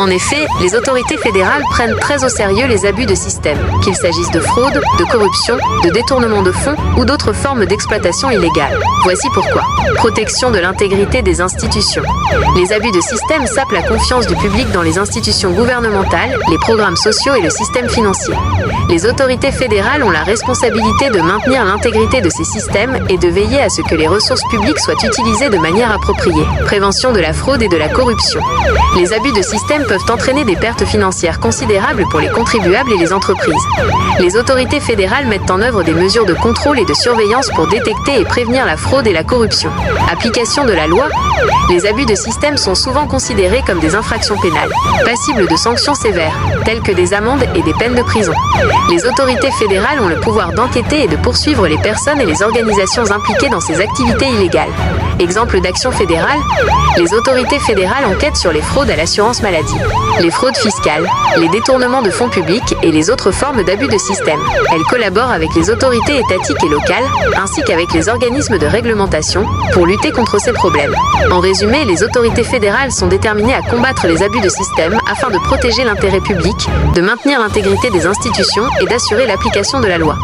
En effet, les autorités fédérales prennent très au sérieux les abus de système, qu'il s'agisse de fraude, de corruption, de détournement de fonds ou d'autres formes d'exploitation illégale. Voici pourquoi. Protection de l'intégrité des institutions. Les abus de système sapent la confiance du public dans les institutions gouvernementales, les programmes sociaux et le système financier. Les autorités fédérales ont la responsabilité de maintenir l'intégrité de ces systèmes et de veiller à ce que les ressources publiques soient utilisées de manière appropriée. Prévention de la fraude et de la corruption. Les abus de système peuvent entraîner des pertes financières considérables pour les contribuables et les entreprises. Les autorités fédérales mettent en œuvre des mesures de contrôle et de surveillance pour détecter et prévenir la fraude et la corruption. Application de la loi. Les abus de système sont souvent considérés comme des infractions pénales, passibles de sanctions sévères, telles que des amendes et des peines de prison. Les autorités fédérales ont le pouvoir d'enquêter et de poursuivre les personnes et les organisations impliquées dans ces activités illégales. Exemple d'action fédérale, les autorités fédérales enquêtent sur les fraudes à l'assurance maladie, les fraudes fiscales, les détournements de fonds publics et les autres formes d'abus de système. Elles collaborent avec les autorités étatiques et locales, ainsi qu'avec les organismes de réglementation, pour lutter contre ces problèmes. En résumé, les autorités fédérales sont déterminées à combattre les abus de système afin de protéger l'intérêt public, de maintenir l'intégrité des institutions et d'assurer l'application de la loi.